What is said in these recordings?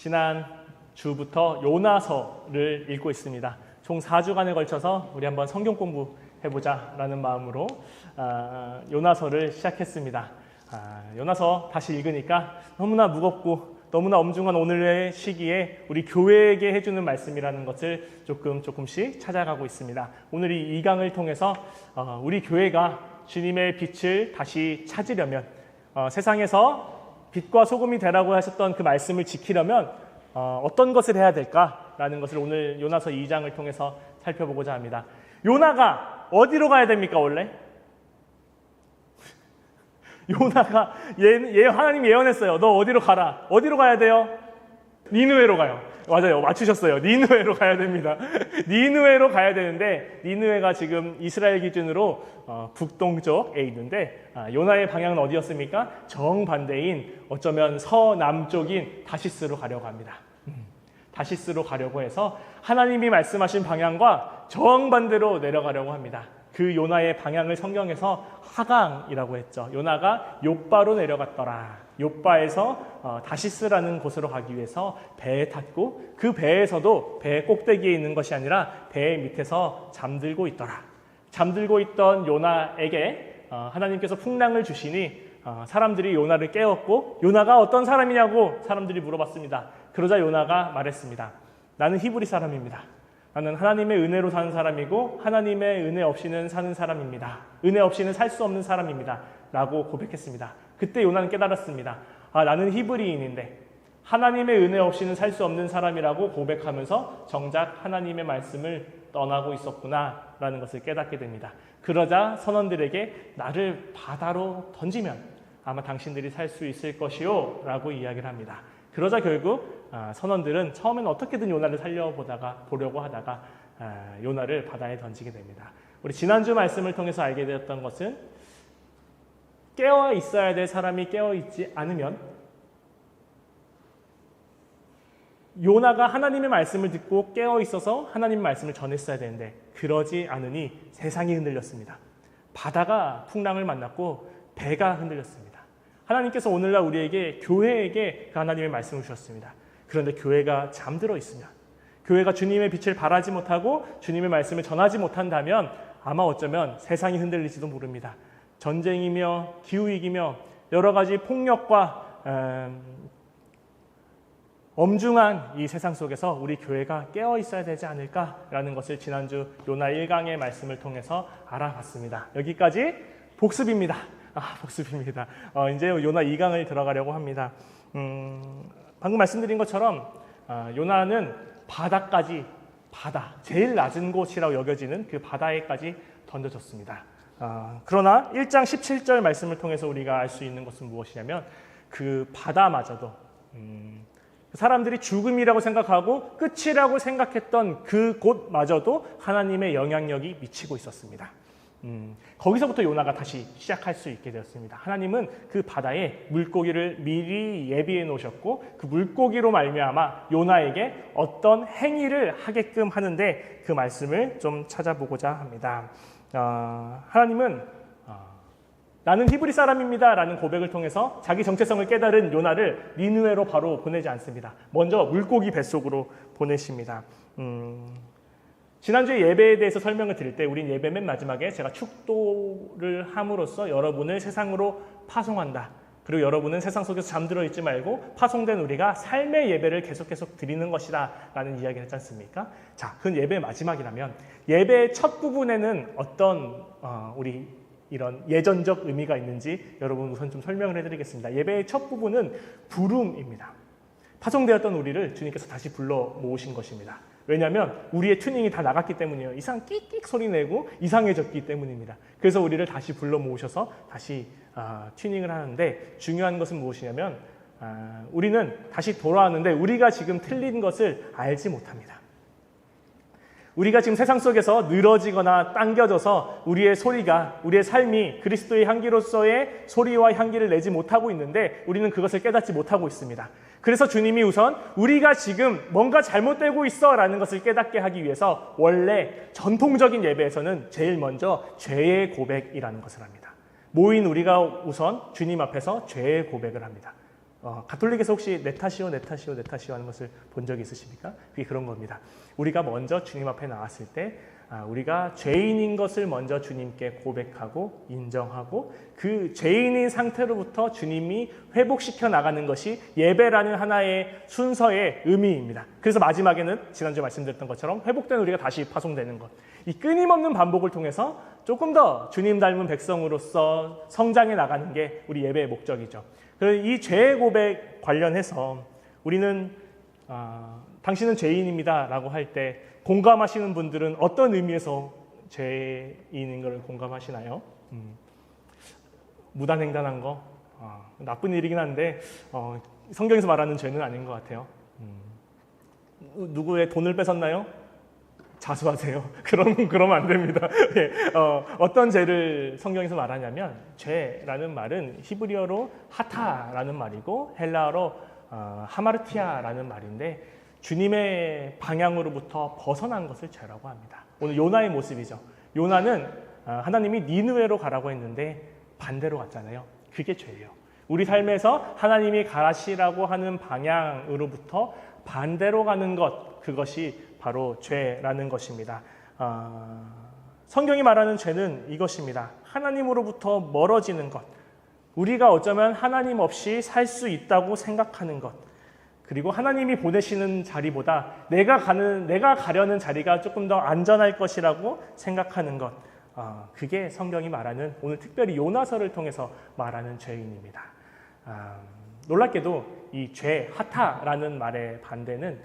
지난 주부터 요나서를 읽고 있습니다. 총 4주간에 걸쳐서 우리 한번 성경 공부해보자 라는 마음으로 요나서를 시작했습니다. 요나서 다시 읽으니까 너무나 무겁고 너무나 엄중한 오늘의 시기에 우리 교회에게 해주는 말씀이라는 것을 조금씩 찾아가고 있습니다. 오늘 이 강을 통해서 우리 교회가 주님의 빛을 다시 찾으려면 세상에서 빛과 소금이 되라고 하셨던 그 말씀을 지키려면 어떤 것을 해야 될까라는 것을 오늘 요나서 2장을 통해서 살펴보고자 합니다. 요나가 어디로 가야 됩니까 원래? 요나가 하나님이 예언했어요. 너 어디로 가라. 어디로 가야 돼요? 니느웨로 가요. 맞아요. 맞추셨어요. 니느웨로 가야 됩니다. 니느웨로 가야 되는데 니느웨가 지금 이스라엘 기준으로 북동쪽에 있는데 요나의 방향은 어디였습니까? 정반대인 어쩌면 서남쪽인 다시스로 가려고 합니다. 다시스로 가려고 해서 하나님이 말씀하신 방향과 정반대로 내려가려고 합니다. 그 요나의 방향을 성경에서 하강이라고 했죠. 요나가 욥바로 내려갔더라. 욥바에서 다시스라는 곳으로 가기 위해서 배에 탔고 그 배에서도 배 꼭대기에 있는 것이 아니라 배 밑에서 잠들고 있더라. 잠들고 있던 요나에게 하나님께서 풍랑을 주시니 사람들이 요나를 깨웠고 요나가 어떤 사람이냐고 사람들이 물어봤습니다. 그러자 요나가 말했습니다. 나는 히브리 사람입니다. 나는 하나님의 은혜로 사는 사람이고 하나님의 은혜 없이는 사는 사람입니다. 은혜 없이는 살 수 없는 사람입니다. 라고 고백했습니다. 그때 요나는 깨달았습니다. 나는 히브리인인데 하나님의 은혜 없이는 살 수 없는 사람이라고 고백하면서 정작 하나님의 말씀을 떠나고 있었구나 라는 것을 깨닫게 됩니다. 그러자 선원들에게 나를 바다로 던지면 아마 당신들이 살 수 있을 것이요 라고 이야기를 합니다. 그러자 결국 선원들은 처음에는 어떻게든 요나를 보려고 하다가 요나를 바다에 던지게 됩니다. 우리 지난주 말씀을 통해서 알게 되었던 것은 깨어 있어야 될 사람이 깨어 있지 않으면 요나가 하나님의 말씀을 듣고 깨어 있어서 하나님의 말씀을 전했어야 되는데 그러지 않으니 세상이 흔들렸습니다. 바다가 풍랑을 만났고 배가 흔들렸습니다. 하나님께서 오늘날 우리에게 교회에게 그 하나님의 말씀을 주셨습니다. 그런데 교회가 잠들어 있으면 교회가 주님의 빛을 발하지 못하고 주님의 말씀을 전하지 못한다면 아마 어쩌면 세상이 흔들릴지도 모릅니다. 전쟁이며 기후위기며 여러 가지 폭력과 엄중한 이 세상 속에서 우리 교회가 깨어 있어야 되지 않을까라는 것을 지난주 요나 1강의 말씀을 통해서 알아봤습니다. 여기까지 복습입니다. 복습입니다. 이제 요나 2강을 들어가려고 합니다. 방금 말씀드린 것처럼 요나는 제일 낮은 곳이라고 여겨지는 그 바다에까지 던져졌습니다. 그러나 1장 17절 말씀을 통해서 우리가 알 수 있는 것은 무엇이냐면 그 바다마저도 사람들이 죽음이라고 생각하고 끝이라고 생각했던 그 곳마저도 하나님의 영향력이 미치고 있었습니다. 거기서부터 요나가 다시 시작할 수 있게 되었습니다. 하나님은 그 바다에 물고기를 미리 예비해 놓으셨고 그 물고기로 말미암아 요나에게 어떤 행위를 하게끔 하는데 그 말씀을 좀 찾아보고자 합니다. 하나님은 나는 히브리 사람입니다 라는 고백을 통해서 자기 정체성을 깨달은 요나를 니느웨로 바로 보내지 않습니다. 먼저 물고기 뱃속으로 보내십니다. 지난주에 예배에 대해서 설명을 드릴 때 우린 예배 맨 마지막에 제가 축도를 함으로써 여러분을 세상으로 파송한다. 그리고 여러분은 세상 속에서 잠들어 있지 말고 파송된 우리가 삶의 예배를 계속 드리는 것이다 라는 이야기를 했지 않습니까? 자, 그건 예배의 마지막이라면 예배의 첫 부분에는 어떤 우리 이런 예전적 의미가 있는지 여러분 우선 좀 설명을 해드리겠습니다. 예배의 첫 부분은 부름입니다. 파송되었던 우리를 주님께서 다시 불러 모으신 것입니다. 왜냐하면 우리의 튜닝이 다 나갔기 때문이에요. 이상 끽끽 소리 내고 이상해졌기 때문입니다. 그래서 우리를 다시 불러 모으셔서 다시 튜닝을 하는데 중요한 것은 무엇이냐면 우리는 다시 돌아왔는데 우리가 지금 틀린 것을 알지 못합니다. 우리가 지금 세상 속에서 늘어지거나 당겨져서 우리의 소리가, 우리의 삶이 그리스도의 향기로서의 소리와 향기를 내지 못하고 있는데 우리는 그것을 깨닫지 못하고 있습니다. 그래서 주님이 우선 우리가 지금 뭔가 잘못되고 있어 라는 것을 깨닫게 하기 위해서 원래 전통적인 예배에서는 제일 먼저 죄의 고백이라는 것을 합니다. 모인 우리가 우선 주님 앞에서 죄의 고백을 합니다. 가톨릭에서 혹시 내 탓이요 하는 것을 본 적이 있으십니까? 그게 그런 겁니다. 우리가 먼저 주님 앞에 나왔을 때 우리가 죄인인 것을 먼저 주님께 고백하고 인정하고 그 죄인인 상태로부터 주님이 회복시켜 나가는 것이 예배라는 하나의 순서의 의미입니다. 그래서 마지막에는 지난주에 말씀드렸던 것처럼 회복된 우리가 다시 파송되는 것. 이 끊임없는 반복을 통해서 조금 더 주님 닮은 백성으로서 성장해 나가는 게 우리 예배의 목적이죠. 그래서 이 죄의 고백 관련해서 우리는 당신은 죄인입니다 라고 할 때 공감하시는 분들은 어떤 의미에서 죄인인 걸 공감하시나요? 무단횡단한 거 나쁜 일이긴 한데 성경에서 말하는 죄는 아닌 것 같아요. 누구의 돈을 뺏었나요? 자수하세요. 그러면 안 됩니다. 네, 어떤 죄를 성경에서 말하냐면 죄라는 말은 히브리어로 하타라는 말이고 헬라어로 하마르티아라는 말인데 주님의 방향으로부터 벗어난 것을 죄라고 합니다. 오늘 요나의 모습이죠. 요나는 하나님이 니느웨로 가라고 했는데 반대로 갔잖아요. 그게 죄예요. 우리 삶에서 하나님이 가시라고 하는 방향으로부터 반대로 가는 것, 그것이 바로 죄라는 것입니다. 성경이 말하는 죄는 이것입니다. 하나님으로부터 멀어지는 것. 우리가 어쩌면 하나님 없이 살 수 있다고 생각하는 것. 그리고 하나님이 보내시는 자리보다 내가 가려는 자리가 조금 더 안전할 것이라고 생각하는 것. 그게 성경이 말하는 오늘 특별히 요나서를 통해서 말하는 죄인입니다. 놀랍게도 이 죄, 하타라는 말의 반대는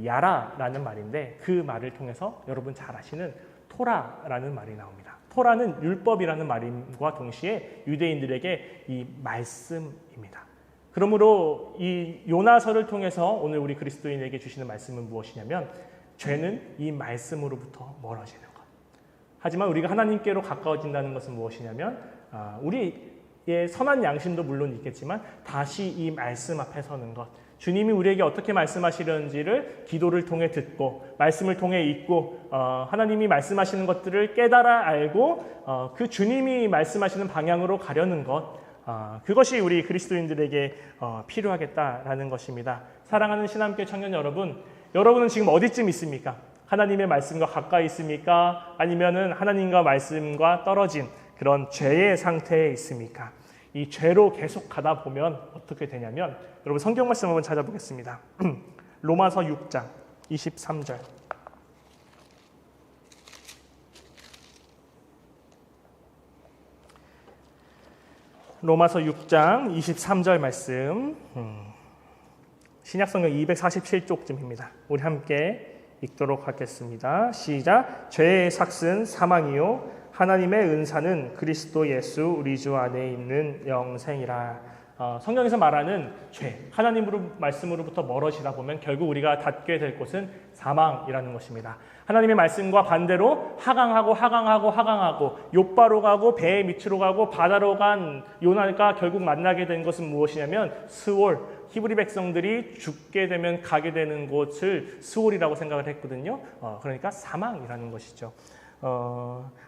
야라라는 말인데 그 말을 통해서 여러분 잘 아시는 토라라는 말이 나옵니다. 토라는 율법이라는 말과 동시에 유대인들에게 이 말씀입니다. 그러므로 이 요나서를 통해서 오늘 우리 그리스도인에게 주시는 말씀은 무엇이냐면 죄는 이 말씀으로부터 멀어지는 것. 하지만 우리가 하나님께로 가까워진다는 것은 무엇이냐면 우리의 선한 양심도 물론 있겠지만 다시 이 말씀 앞에 서는 것. 주님이 우리에게 어떻게 말씀하시려는지를 기도를 통해 듣고 말씀을 통해 읽고 하나님이 말씀하시는 것들을 깨달아 알고 그 주님이 말씀하시는 방향으로 가려는 것. 그것이 우리 그리스도인들에게 필요하겠다라는 것입니다. 사랑하는 신함교회 청년 여러분, 여러분은 지금 어디쯤 있습니까? 하나님의 말씀과 가까이 있습니까? 아니면은 하나님과 말씀과 떨어진 그런 죄의 상태에 있습니까? 이 죄로 계속 가다 보면 어떻게 되냐면 여러분 성경 말씀 한번 찾아보겠습니다. 로마서 6장 23절. 로마서 6장 23절 말씀. 신약성경 247쪽쯤입니다. 우리 함께 읽도록 하겠습니다. 시작. 죄의 삭은 사망이요 하나님의 은사는 그리스도 예수 우리 주 안에 있는 영생이라. 성경에서 말하는 죄, 하나님으로 말씀으로부터 멀어지다 보면 결국 우리가 닿게 될 곳은 사망이라는 것입니다. 하나님의 말씀과 반대로 하강하고 욥바로 가고 배 밑으로 가고 바다로 간 요나가 결국 만나게 된 것은 무엇이냐면 스올, 히브리 백성들이 죽게 되면 가게 되는 곳을 스올이라고 생각을 했거든요. 그러니까 사망이라는 것이죠.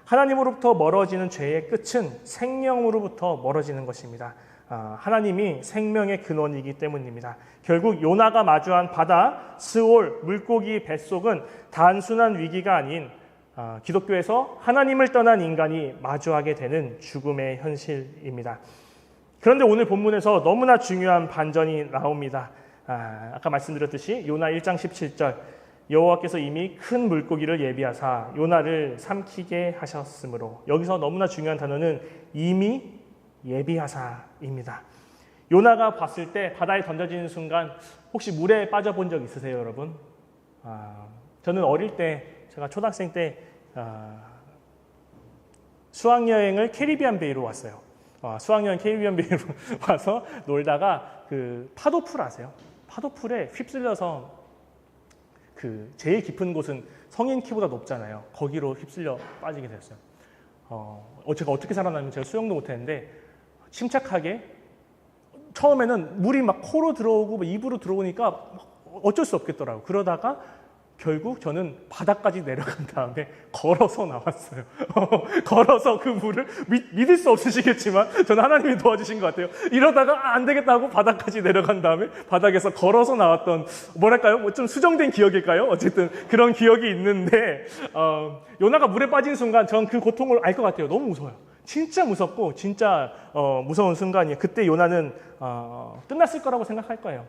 하나님으로부터 멀어지는 죄의 끝은 생명으로부터 멀어지는 것입니다. 하나님이 생명의 근원이기 때문입니다. 결국 요나가 마주한 바다, 스올, 물고기 뱃속은 단순한 위기가 아닌 기독교에서 하나님을 떠난 인간이 마주하게 되는 죽음의 현실입니다. 그런데 오늘 본문에서 너무나 중요한 반전이 나옵니다. 아까 말씀드렸듯이 요나 1장 17절 여호와께서 이미 큰 물고기를 예비하사 요나를 삼키게 하셨으므로, 여기서 너무나 중요한 단어는 이미 예비하사입니다. 요나가 봤을 때 바다에 던져지는 순간 혹시 물에 빠져본 적 있으세요, 여러분? 저는 어릴 때, 제가 초등학생 때 수학여행을 캐리비안 베이로 왔어요. 수학여행 캐리비안 베이로 와서 놀다가 그 파도풀 아세요? 파도풀에 휩쓸려서 그 제일 깊은 곳은 성인 키보다 높잖아요. 거기로 휩쓸려 빠지게 됐어요. 제가 어떻게 살아나면 제가 수영도 못했는데 침착하게 처음에는 물이 막 코로 들어오고 입으로 들어오니까 어쩔 수 없겠더라고요. 그러다가 결국 저는 바닥까지 내려간 다음에 걸어서 나왔어요. 걸어서 그 물을 믿을 수 없으시겠지만 저는 하나님이 도와주신 것 같아요. 이러다가 안 되겠다 하고 바닥까지 내려간 다음에 바닥에서 걸어서 나왔던, 뭐랄까요? 뭐 좀 수정된 기억일까요? 어쨌든 그런 기억이 있는데 요나가 물에 빠진 순간 전 그 고통을 알 것 같아요. 너무 무서워요. 진짜 무섭고 진짜 무서운 순간이에요. 그때 요나는 끝났을 거라고 생각할 거예요.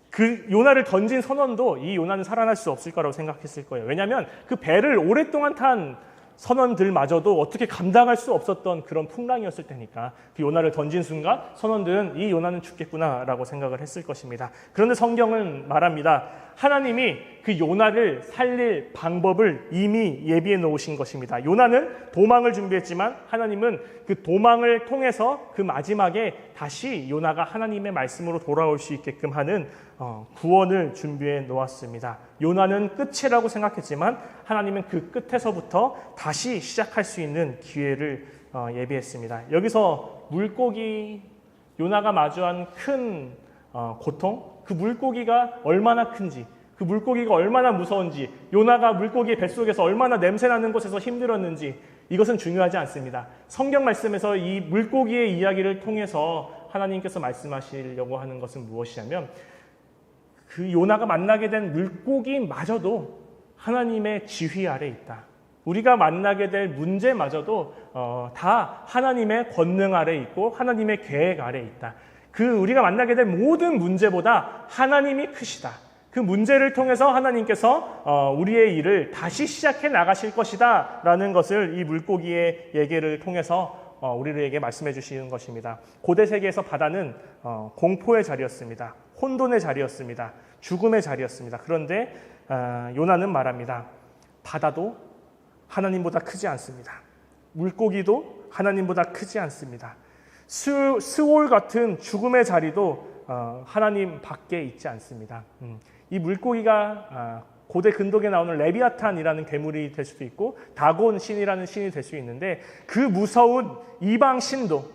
그 요나를 던진 선원도 이 요나는 살아날 수 없을 거라고 생각했을 거예요. 왜냐하면 그 배를 오랫동안 탄 선원들마저도 어떻게 감당할 수 없었던 그런 풍랑이었을 테니까 그 요나를 던진 순간 선원들은 이 요나는 죽겠구나라고 생각을 했을 것입니다. 그런데 성경은 말합니다. 하나님이 그 요나를 살릴 방법을 이미 예비해 놓으신 것입니다. 요나는 도망을 준비했지만 하나님은 그 도망을 통해서 그 마지막에 다시 요나가 하나님의 말씀으로 돌아올 수 있게끔 하는 구원을 준비해 놓았습니다. 요나는 끝이라고 생각했지만 하나님은 그 끝에서부터 다시 시작할 수 있는 기회를 예비했습니다. 여기서 물고기, 요나가 마주한 큰 고통, 그 물고기가 얼마나 큰지, 그 물고기가 얼마나 무서운지, 요나가 물고기의 뱃속에서 얼마나 냄새나는 곳에서 힘들었는지, 이것은 중요하지 않습니다. 성경 말씀에서 이 물고기의 이야기를 통해서 하나님께서 말씀하시려고 하는 것은 무엇이냐면 그 요나가 만나게 된 물고기마저도 하나님의 지휘 아래 있다. 우리가 만나게 될 문제마저도 다 하나님의 권능 아래 있고 하나님의 계획 아래 있다. 우리가 만나게 될 모든 문제보다 하나님이 크시다. 그 문제를 통해서 하나님께서 우리의 일을 다시 시작해 나가실 것이다 라는 것을 이 물고기의 얘기를 통해서 우리에게 말씀해 주시는 것입니다. 고대 세계에서 바다는 공포의 자리였습니다. 혼돈의 자리였습니다. 죽음의 자리였습니다. 그런데 요나는 말합니다. 바다도 하나님보다 크지 않습니다. 물고기도 하나님보다 크지 않습니다. 스올 같은 죽음의 자리도 하나님 밖에 있지 않습니다. 이 물고기가 고대 근독에 나오는 레비아탄이라는 괴물이 될 수도 있고 다곤 신이라는 신이 될 수 있는데 그 무서운 이방 신도,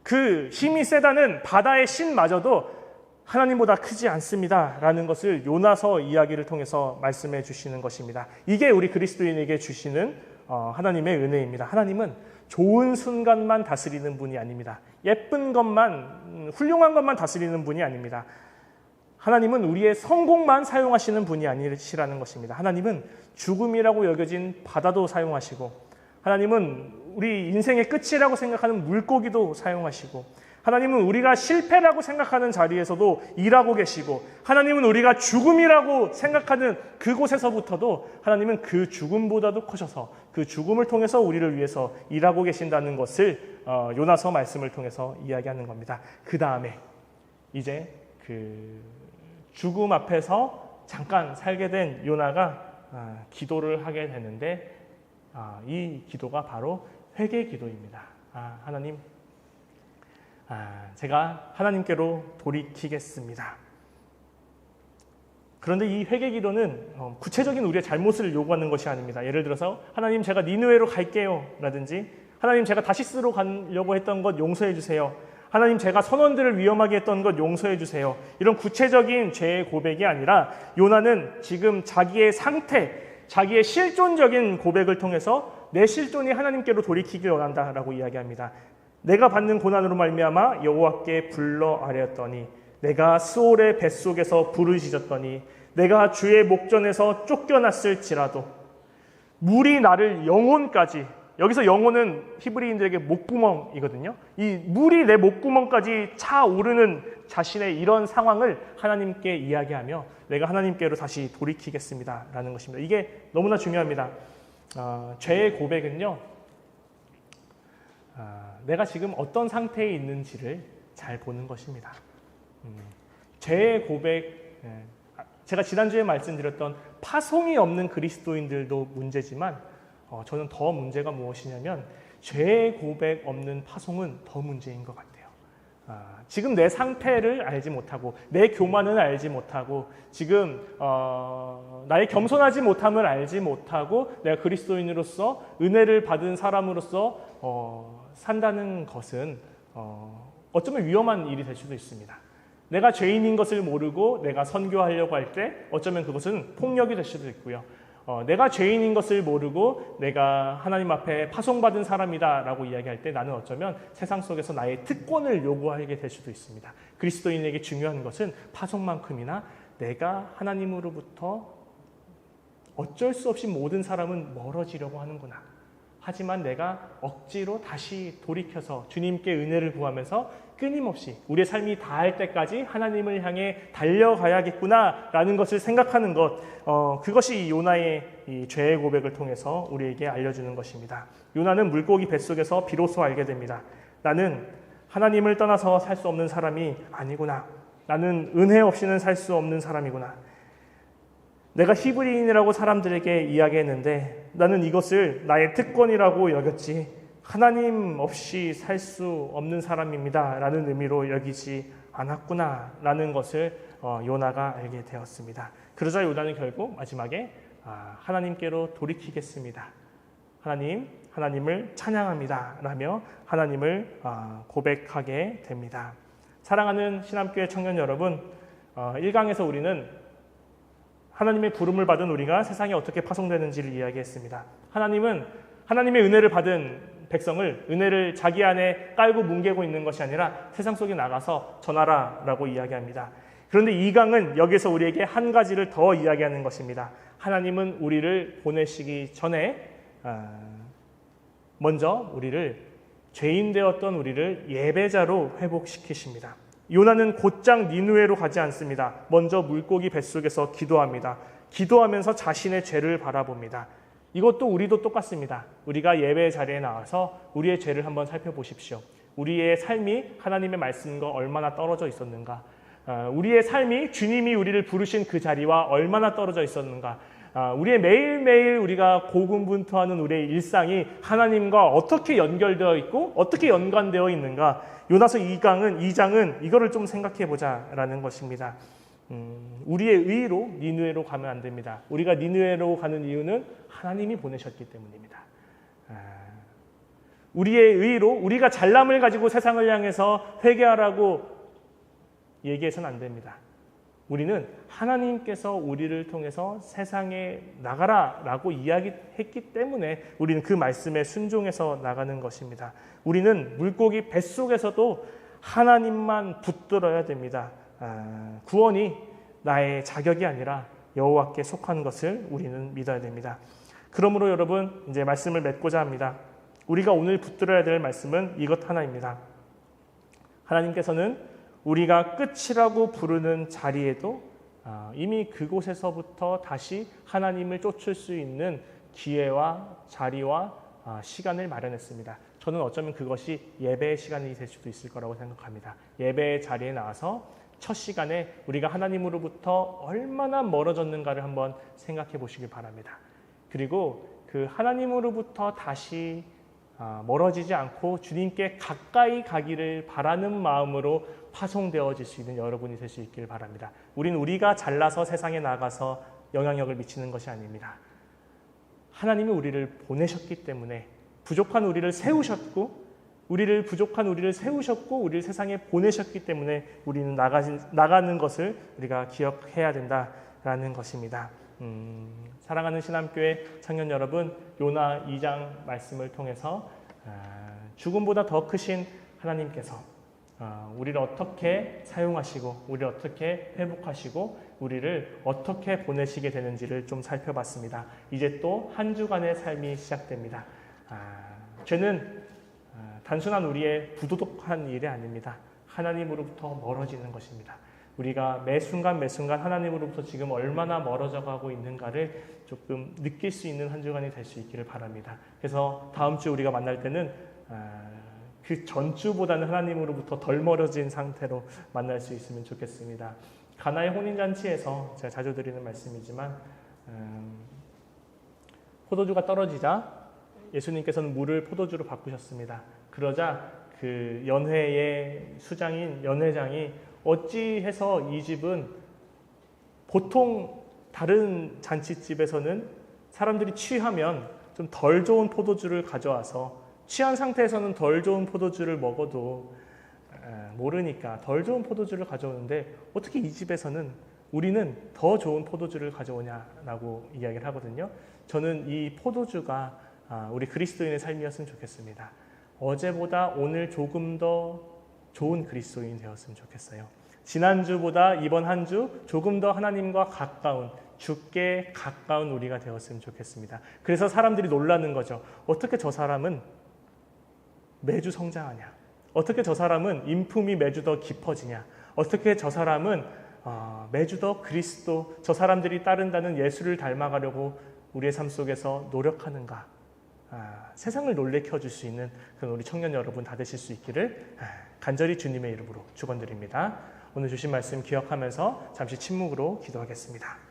그 힘이 세다는 바다의 신마저도 하나님보다 크지 않습니다 라는 것을 요나서 이야기를 통해서 말씀해 주시는 것입니다. 이게 우리 그리스도인에게 주시는 하나님의 은혜입니다. 하나님은 좋은 순간만 다스리는 분이 아닙니다. 예쁜 것만, 훌륭한 것만 다스리는 분이 아닙니다. 하나님은 우리의 성공만 사용하시는 분이 아니시라는 것입니다. 하나님은 죽음이라고 여겨진 바다도 사용하시고, 하나님은 우리 인생의 끝이라고 생각하는 물고기도 사용하시고, 하나님은 우리가 실패라고 생각하는 자리에서도 일하고 계시고, 하나님은 우리가 죽음이라고 생각하는 그곳에서부터도 하나님은 그 죽음보다도 커져서 그 죽음을 통해서 우리를 위해서 일하고 계신다는 것을 요나서 말씀을 통해서 이야기하는 겁니다. 그 다음에 이제 그 죽음 앞에서 잠깐 살게 된 요나가 기도를 하게 되는데 이 기도가 바로 회개 기도입니다. 하나님, 제가 하나님께로 돌이키겠습니다. 그런데 이 회개 기도는 구체적인 우리의 잘못을 요구하는 것이 아닙니다. 예를 들어서 하나님, 제가 니느웨로 갈게요 라든지 하나님, 제가 다시스로 가려고 했던 것 용서해 주세요. 하나님, 제가 선원들을 위험하게 했던 것 용서해 주세요. 이런 구체적인 죄의 고백이 아니라 요나는 지금 자기의 상태, 자기의 실존적인 고백을 통해서 내 실존이 하나님께로 돌이키길 원한다라고 이야기합니다. 내가 받는 고난으로 말미암아 여호와께 불러 아뢰었더니, 내가 스올의 뱃속에서 부르짖었더니, 내가 주의 목전에서 쫓겨났을지라도 물이 나를 영혼까지, 여기서 영혼은 히브리인들에게 목구멍이거든요. 이 물이 내 목구멍까지 차오르는 자신의 이런 상황을 하나님께 이야기하며 내가 하나님께로 다시 돌이키겠습니다 라는 것입니다. 이게 너무나 중요합니다. 죄의 고백은요, 내가 지금 어떤 상태에 있는지를 잘 보는 것입니다. 죄의 고백, 제가 지난주에 말씀드렸던 파송이 없는 그리스도인들도 문제지만 저는 더 문제가 무엇이냐면 죄의 고백 없는 파송은 더 문제인 것 같아요. 지금 내 상태를 알지 못하고 내 교만을 알지 못하고 지금 나의 겸손하지 못함을 알지 못하고 내가 그리스도인으로서 은혜를 받은 사람으로서 산다는 것은 어쩌면 위험한 일이 될 수도 있습니다. 내가 죄인인 것을 모르고 내가 선교하려고 할 때 어쩌면 그것은 폭력이 될 수도 있고요. 내가 죄인인 것을 모르고 내가 하나님 앞에 파송받은 사람이다 라고 이야기할 때 나는 어쩌면 세상 속에서 나의 특권을 요구하게 될 수도 있습니다. 그리스도인에게 중요한 것은 파송만큼이나 내가 하나님으로부터 어쩔 수 없이 모든 사람은 멀어지려고 하는구나. 하지만 내가 억지로 다시 돌이켜서 주님께 은혜를 구하면서 끊임없이 우리의 삶이 다할 때까지 하나님을 향해 달려가야겠구나라는 것을 생각하는 것, 그것이 이 요나의 이 죄의 고백을 통해서 우리에게 알려주는 것입니다. 요나는 물고기 뱃속에서 비로소 알게 됩니다. 나는 하나님을 떠나서 살 수 없는 사람이 아니구나. 나는 은혜 없이는 살 수 없는 사람이구나. 내가 히브리인이라고 사람들에게 이야기했는데 나는 이것을 나의 특권이라고 여겼지 하나님 없이 살 수 없는 사람입니다 라는 의미로 여기지 않았구나 라는 것을 요나가 알게 되었습니다. 그러자 요나는 결국 마지막에 하나님께로 돌이키겠습니다. 하나님을 찬양합니다 라며 하나님을 고백하게 됩니다. 사랑하는 신암교회 청년 여러분, 1강에서 우리는 하나님의 부름을 받은 우리가 세상에 어떻게 파송되는지를 이야기했습니다. 하나님은 하나님의 은혜를 받은 백성을 은혜를 자기 안에 깔고 뭉개고 있는 것이 아니라 세상 속에 나가서 전하라 라고 이야기합니다. 그런데 2강은 여기서 우리에게 한 가지를 더 이야기하는 것입니다. 하나님은 우리를 보내시기 전에 먼저 죄인 되었던 우리를 예배자로 회복시키십니다. 요나는 곧장 니느웨로 가지 않습니다. 먼저 물고기 뱃속에서 기도합니다. 기도하면서 자신의 죄를 바라봅니다. 이것도 우리도 똑같습니다. 우리가 예배 자리에 나와서 우리의 죄를 한번 살펴보십시오. 우리의 삶이 하나님의 말씀과 얼마나 떨어져 있었는가? 우리의 삶이 주님이 우리를 부르신 그 자리와 얼마나 떨어져 있었는가? 우리의 매일매일 우리가 고군분투하는 우리의 일상이 하나님과 어떻게 연결되어 있고 어떻게 연관되어 있는가? 요나서 2장은 이거를 좀 생각해 보자라는 것입니다. 우리의 의로 니느웨로 가면 안 됩니다. 우리가 니느웨로 가는 이유는 하나님이 보내셨기 때문입니다. 우리의 의로 우리가 잘남을 가지고 세상을 향해서 회개하라고 얘기해서는 안 됩니다. 우리는 하나님께서 우리를 통해서 세상에 나가라라고 이야기했기 때문에 우리는 그 말씀에 순종해서 나가는 것입니다. 우리는 물고기 뱃속에서도 하나님만 붙들어야 됩니다. 구원이 나의 자격이 아니라 여호와께 속한 것을 우리는 믿어야 됩니다. 그러므로 여러분 이제 말씀을 맺고자 합니다. 우리가 오늘 붙들어야 될 말씀은 이것 하나입니다. 하나님께서는 우리가 끝이라고 부르는 자리에도 이미 그곳에서부터 다시 하나님을 쫓을 수 있는 기회와 자리와 시간을 마련했습니다. 저는 어쩌면 그것이 예배의 시간이 될 수도 있을 거라고 생각합니다. 예배의 자리에 나와서 첫 시간에 우리가 하나님으로부터 얼마나 멀어졌는가를 한번 생각해 보시길 바랍니다. 그리고 그 하나님으로부터 다시 멀어지지 않고 주님께 가까이 가기를 바라는 마음으로 파송되어질 수 있는 여러분이 될 수 있길 바랍니다. 우리가 잘나서 세상에 나가서 영향력을 미치는 것이 아닙니다. 하나님이 우리를 보내셨기 때문에 부족한 우리를 세우셨고 우리를 세상에 보내셨기 때문에 우리는 나가는 것을 우리가 기억해야 된다라는 것입니다. 사랑하는 신암교회 청년 여러분, 요나 2장 말씀을 통해서 죽음보다 더 크신 하나님께서 우리를 어떻게 사용하시고 우리를 어떻게 회복하시고 우리를 어떻게 보내시게 되는지를 좀 살펴봤습니다. 이제 또 한 주간의 삶이 시작됩니다. 죄는 단순한 우리의 부도덕한 일이 아닙니다. 하나님으로부터 멀어지는 것입니다. 우리가 매 순간 하나님으로부터 지금 얼마나 멀어져 가고 있는가를 조금 느낄 수 있는 한 주간이 될 수 있기를 바랍니다. 그래서 다음 주 우리가 만날 때는 그 전주보다는 하나님으로부터 덜 멀어진 상태로 만날 수 있으면 좋겠습니다. 가나의 혼인잔치에서 제가 자주 드리는 말씀이지만 포도주가 떨어지자 예수님께서는 물을 포도주로 바꾸셨습니다. 그러자 그 연회의 수장인 연회장이 어찌해서 이 집은 보통 다른 잔치집에서는 사람들이 취하면 좀 덜 좋은 포도주를 가져와서 취한 상태에서는 덜 좋은 포도주를 먹어도 모르니까 덜 좋은 포도주를 가져오는데 어떻게 이 집에서는 우리는 더 좋은 포도주를 가져오냐라고 이야기를 하거든요. 저는 이 포도주가 우리 그리스도인의 삶이었으면 좋겠습니다. 어제보다 오늘 조금 더 좋은 그리스도인이 되었으면 좋겠어요. 지난주보다 이번 한 주 조금 더 하나님과 가까운, 주께 가까운 우리가 되었으면 좋겠습니다. 그래서 사람들이 놀라는 거죠. 어떻게 저 사람은 매주 성장하냐? 어떻게 저 사람은 인품이 매주 더 깊어지냐? 어떻게 저 사람은 매주 더 그리스도, 저 사람들이 따른다는 예수를 닮아가려고 우리의 삶 속에서 노력하는가? 세상을 놀래켜 줄 수 있는 그런 우리 청년 여러분 다 되실 수 있기를 간절히 주님의 이름으로 축원드립니다. 오늘 주신 말씀 기억하면서 잠시 침묵으로 기도하겠습니다.